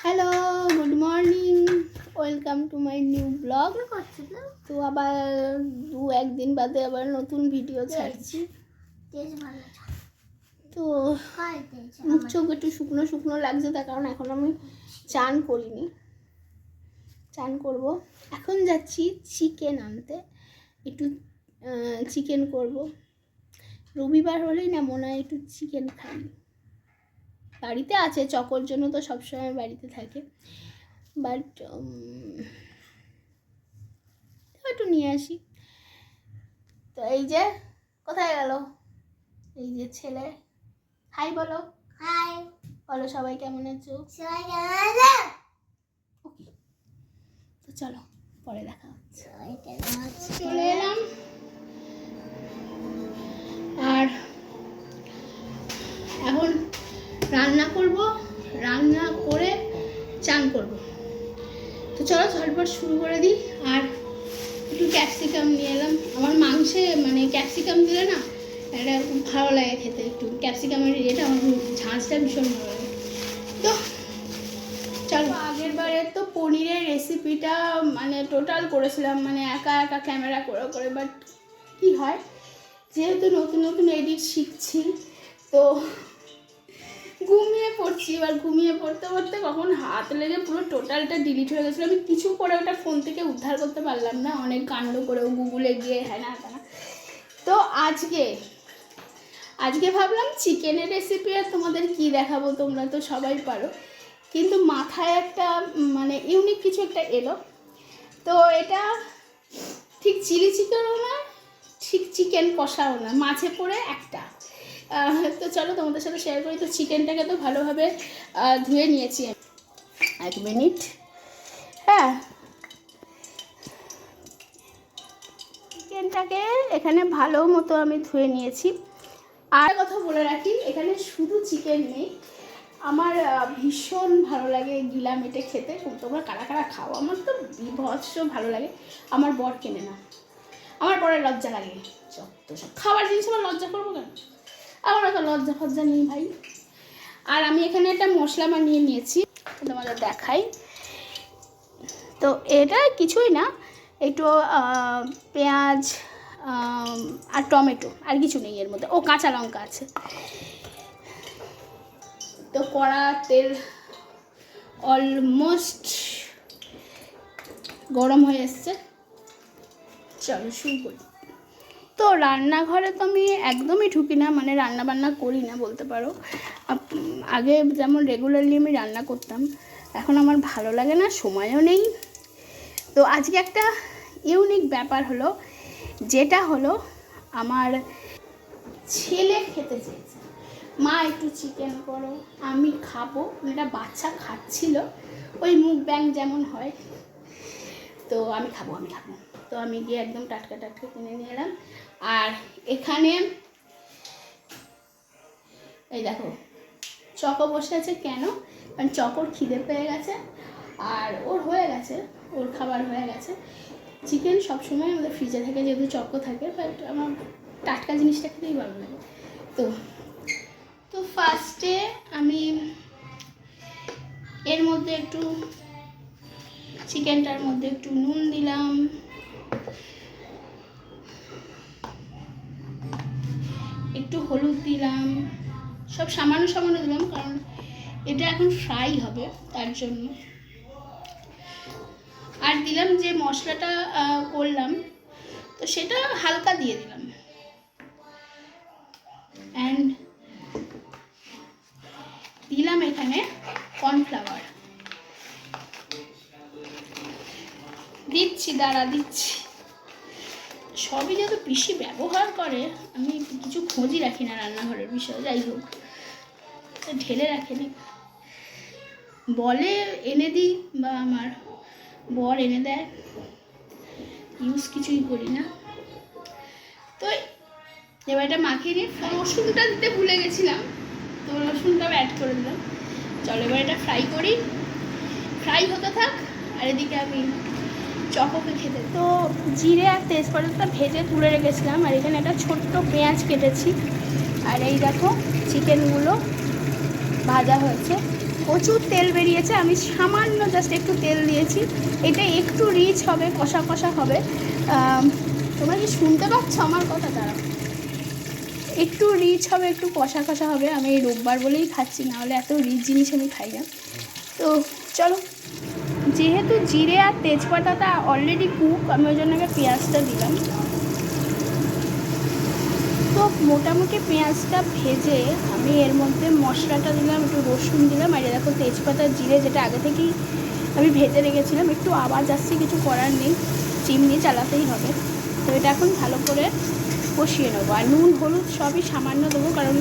Hello, good morning, welcome to my new blog. তো আবার একদিন বাদে আবার নতুন ভিডিও ছাড়ছি। তো মুখ চোখ একটু শুকনো শুকনো লাগছে, তার কারণ এখন আমি চান করিনি, চান করব। এখন যাচ্ছি চিকেন আনতে, একটু চিকেন করব। রবিবার হলেই না মনে হয় একটু চিকেন খাই। বাড়িতে আছে, চকর জন্য তো সবসময় বাড়িতে থাকে, বাট একটু নিয়ে আসি। তো এই যে কোথায় গেল এই যে ছেলে, হাই বলো। হাই বলো, সবাই কেমন আছো? সবাই কেমন আছো? ওকে, তো চলো পরে দেখা হচ্ছে। চলে এলাম, আর এখন রান্না করব, রান্না করে চান করব। তো চলো ঝটপট শুরু করে দিই। আর একটু ক্যাপসিকাম নিয়ে এলাম, আমার মাংসে মানে ক্যাপসিকাম দিলে না এটা খুব ভালো লাগে খেতে। একটু ক্যাপসিকামের এটা আমার ঝাঁঝটা ভীষণ ভালো লাগে। তো চলো, আগের বারে তো পনিরের রেসিপিটা মানে টোটাল করেছিলাম, মানে একা একা ক্যামেরা করে করে। বাট কী হয়, যেহেতু নতুন নতুন এডিট শিখছি তো ঘুমিয়ে পড়ছি। এবার ঘুমিয়ে পড়তে পড়তে কখন হাত লেগে পুরো টোটালটা ডিলিট হয়ে গেছিলো। আমি কিছু করে ওটা ফোন থেকে উদ্ধার করতে পারলাম না, অনেক কাণ্ড করেও গুগলে গিয়ে হ্যাঁ না তা না। তো আজকে ভাবলাম চিকেনের রেসিপি আর তোমাদের কি দেখাবো, তোমরা তো সবাই পারো, কিন্তু মাথায় একটা মানে ইউনিক কিছু একটা এলো। তো এটা ঠিক চিলি চিকেনও না, ঠিক চিকেন কষাও না, মাঝে পড়ে একটা। তো চলো তোমাদের সাথে শেয়ার করি। তো চিকেনটাকে তো ভালোভাবে ধুয়ে নিয়েছি, এক মিনিট। হ্যাঁ, চিকেনটাকে এখানে ভালো মতো আমি ধুয়ে নিয়েছি। আর কথা বলে রাখি, এখানে শুধু চিকেন নেই, আমার ভীষণ ভালো লাগে গিলা মেটে খেতে। তোমরা কারা কারা খাও? আমার তো বিভৎস ভালো লাগে। আমার বর কেনে না, আমার বরের লজ্জা লাগে। যত সব খাবার জিনিস আমার লজ্জা করবো কেন? আমার একটা লজ্জা ফজ্জা নেই ভাই। আর আমি এখানে একটা মশলা বানিয়ে নিয়েছি, তোমাদের দেখাই। তো এটা কিছুই না, একটু পেঁয়াজ আর টমেটো, আর কিছু নেই এর মধ্যে। ও কাঁচা লঙ্কা আছে। তো কড়া তেল অলমোস্ট গরম হয়ে এসছে, চলো শুরু করি। তো রান্নাঘরে তো আমি একদমই ঢুকি না, মানে রান্না বান্না করি না বলতে পারো। আগে যেমন রেগুলারলি আমি রান্না করতাম, এখন আমার ভালো লাগে না, সময়ও নেই। তো আজকে একটা ইউনিক ব্যাপার হলো, যেটা হলো আমার ছেলে খেতে চেয়েছে, মা একটু চিকেন করো, আমি খাবো। এটা বাচ্চা খাচ্ছিল, ওই মুখ ব্যাং যেমন হয়। তো আমি খাবো। তো আমি গিয়ে একদম টাটকা টাটকা কিনে নিয়ে এলাম। আর এখানে এই দেখো চকো বসে আছে। কেন? কারণ চকোর খিদে পেয়ে গেছে, আর ওর হয়ে গেছে, ওর খাবার হয়ে গেছে। চিকেন সবসময় আমাদের ফ্রিজে থাকে, যেহেতু চকো থাকে, বাট আমার টাটকা জিনিসটা খেতেই ভালো লাগে। তো ফার্স্টে আমি এর মধ্যে একটু, চিকেনটার মধ্যে একটু নুন দিলাম, একটু হলুদ দিলাম, সব সামান্য সামান্য দিলাম, কারণ এটা এখন ফ্রাই হবে তার জন্য। আর দিলাম যে মশলাটা করলাম, তো সেটা হালকা দিয়ে দিলাম। অ্যান্ড দিলাম এখানে কর্নফ্লাওয়ার, দিচ্ছি সবই যত পিসি ব্যবহার করে, আমি কিছু খোঁজই রাখি না রান্নাঘরের বিষয়ে। যাই হোক, ঢেলে রাখেনি, বলে এনে দিই বা আমার বর এনে দেয়, ইউজ কিছুই করি না। তো এবার এটা মাখিয়ে নিয়ে, রসুনটা দিতে ভুলে গেছিলাম, তো রসুনটাও অ্যাড করে দিলাম। চলো এবার এটা ফ্রাই করি, ফ্রাই হতে থাক। আর এদিকে আমি চকোকে খেতে, তো জিরে আর তেজপাতাটা ভেজে তুলে রেখেছিলাম। আর এখানে একটা ছোট্ট পেঁয়াজ কেটেছি। আর এই দেখো চিকেনগুলো ভাজা হয়েছে। প্রচুর তেল বেরিয়েছে, আমি সামান্য জাস্ট একটু তেল দিয়েছি। এটা একটু রিচ হবে, কষা কষা হবে। তোমরা কি শুনতে পাচ্ছ আমার কথা? তারা একটু রিচ হবে, একটু কষা কষা হবে। আমি এই রোববার বলেই খাচ্ছি, নাহলে এত রিচ জিনিস আমি খাই না। তো চলো, যেহেতু জিরে আর তেজপাতাটা অলরেডি কুক, আমি ওই জন্য পেঁয়াজটা দিলাম। তো মোটামুটি পেঁয়াজটা ভেজে আমি এর মধ্যে মশলাটা দিলাম, একটু রসুন দিলাম, আর দেখো তেজপাতা জিরে যেটা আগে থেকেই আমি ভেজে রেখেছিলাম। একটু আওয়াজ আসছে, কিছু করার নেই, চিমনি চালাতেই হবে। তো এটা এখন ভালো করে কষিয়ে নেবো। আর নুন হলুদ সবই সামান্য দেবো, কারণ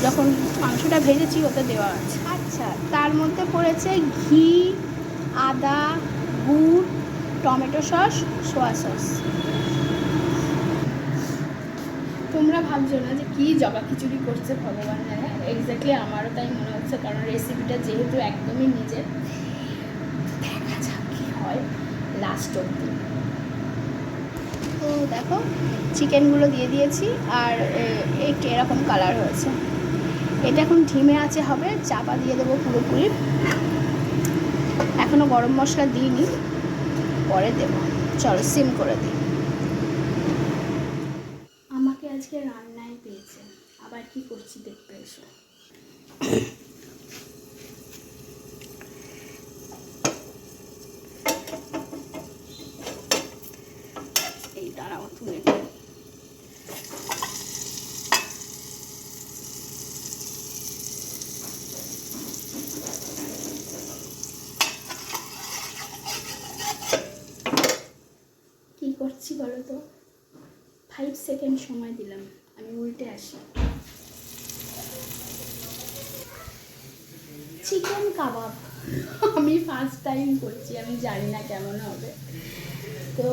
যখন মাংসটা ভেজেছি ওতে দেওয়া আছে। আচ্ছা, তার মধ্যে পড়েছে ঘি, আদা, গুড়, টমেটো সস, সোয়া সস। তোমরা ভাবছো না যে কী জগা খিচুড়ি করছে ভগবান জানে। এক্স্যাক্টলি আমারও তাই মনে হচ্ছে, কারণ রেসিপিটা যেহেতু একদমই নিজের। দেখা যাক কী হয় লাস্ট অব্দি। তো দেখো, চিকেনগুলো দিয়ে দিয়েছি, আর একটু এরকম কালার হয়েছে। এটা এখন ধিমে আঁচে হবে, চাপা দিয়ে দেবো পুরোপুরি। এখনও গরম মশলা দিইনি, পরে দেবো। চলো সিম করে দিই। আমাকে আজকে রান্নায় পেয়েছে, আবার কি করছি দেখতে এসো। এই দাঁড়াও, তুলে কি করছি বলো তো? 5 সেকেন্ড সময় দিলাম, আমি উল্টে আসি। চিকেন কাবাব আমি ফার্স্ট টাইম করছি, আমি জানি না কেমন হবে। তো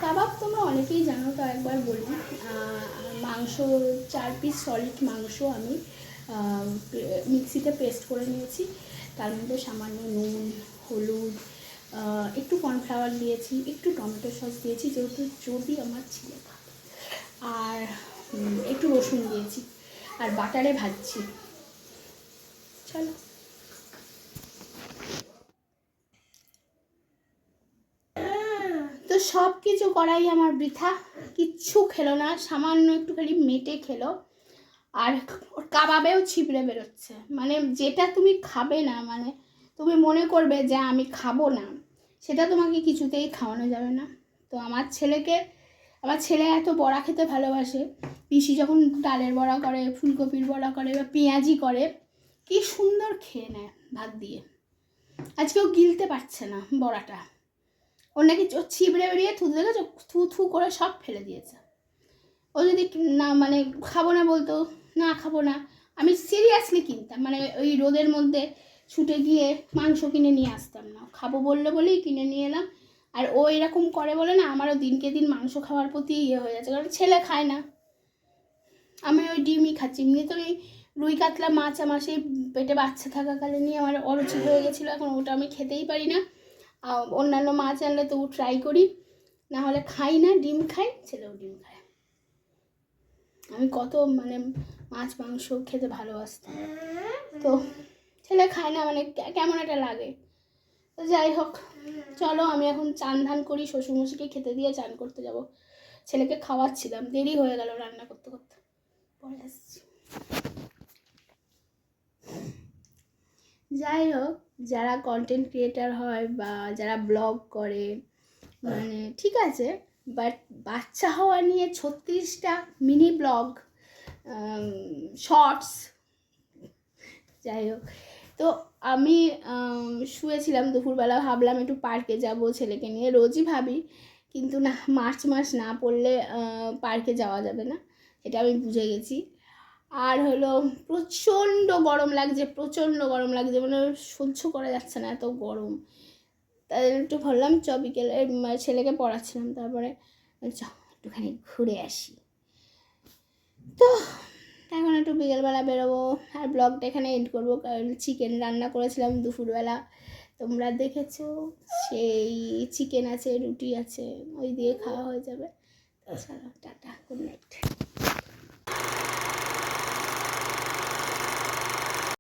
কাবাব তোমরা অনেকেই জানো, তো একবার বলি। মাংস 4 পিস সলিড মাংস আমি মিক্সিতে পেস্ট করে নিয়েছি। তার মধ্যে সামান্য নুন, হলুদ, একটু কর্নফ্লাওয়ার দিয়েছি, একটু টমেটো সস দিয়েছি যেহেতু যদি আমার ছেলে খাবে, আর একটু রসুন দিয়েছি, আর বাটারে ভাজছি। চলো। তো সব কিছু করাই আমার বৃথা, কিচ্ছু খেলো না, সামান্য একটুখানি মেটে খেলো। আর ওর কাবাবেও ছিপড়ে বেরোচ্ছে, মানে যেটা তুমি খাবে না, মানে তুমি মনে করবে যে আমি খাবো না, সেটা তোমাকে কিছুতেই খাওয়ানো যাবে না। তো আমার ছেলে এত বড়া খেতে ভালোবাসে। পিসি যখন ডালের বড়া করে, ফুলকপির বড়া করে, বা পেঁয়াজি করে, কি সুন্দর খেয়ে নেয় ভাত দিয়ে। আজকেও গিলতে পারছে না বড়াটা, ওর নাকি ছিবড়ে বেরিয়ে থুতু দেখেছো, থু থু করে সব ফেলে দিয়েছে। ও যদি না মানে খাবো না বলতো, না খাবো না, আমি সিরিয়াসলি কিনতাম, মানে ওই রোদের মধ্যে ছুটে গিয়ে মাংস কিনে নিয়ে আসতাম না, খাবো বললে বলেই কিনে নিয়ে এলাম। আর ও এরকম করে বলে না, আমারও দিনকে দিন মাংস খাওয়ার প্রতি ইয়ে হয়ে যাচ্ছে, কারণ ছেলে খায় না, আমি ওই ডিমই খাচ্ছি। এমনি তো ওই রুই কাতলা মাছ আমার সেই পেটে বাচ্চা থাকাকালে নিয়ে আমার অরুচি হয়ে গেছিলো, এখন ওটা আমি খেতেই পারি না। অন্যান্য মাছ আনলে তবু ট্রাই করি, না হলে খাই না। ডিম খাই, ছেলেও ডিম খায়। আমি কত মানে মাছ মাংস খেতে ভালোবাসতাম, তো ছেলে খায় না, মানে কেমন একটা লাগে। তো যাই হোক, চলো আমি এখন চান ধান করি, শ্বশুরমশাইকে খেতে দিয়ে চান করতে যাব। ছেলেকে খাওয়াচ্ছিলাম, দেরি হয়ে গেল রান্না করতে করতে, পরে আসছি। যাই হোক, যারা কন্টেন্ট ক্রিয়েটার হয় বা যারা ব্লগ করে, মানে ঠিক আছে, বাট বাচ্চা হওয়া নিয়ে 36টা মিনি ব্লগ, শর্টস, যাই হোক। তো আমি শুয়েছিলাম দুপুরবেলা, ভাবলাম একটু পার্কে যাব ছেলেকে নিয়ে, রোজই ভাবি, কিন্তু না, মার্চ মাস না পড়লে পার্কে যাওয়া যাবে না, এটা আমি বুঝে গেছি। আর হলো প্রচণ্ড গরম লাগছে, মানে সহ্য করা যাচ্ছে না এত গরম। তাই একটু ভাবলাম বিকেলে ছেলেকে পড়াচ্ছিলাম, তারপরে একটুখানি ঘুরে আসি। তো এখন একটু বিকেলবেলা বেরোবো, আর ব্লগটা এখানে এন্ড করবো, কারণ চিকেন রান্না করেছিলাম দুপুরবেলা, তোমরা দেখেছো। সেই চিকেন আছে, রুটি আছে, ওই দিয়ে খাওয়া হয়ে যাবে। তাছাড়া টাটা, গুড নাইট।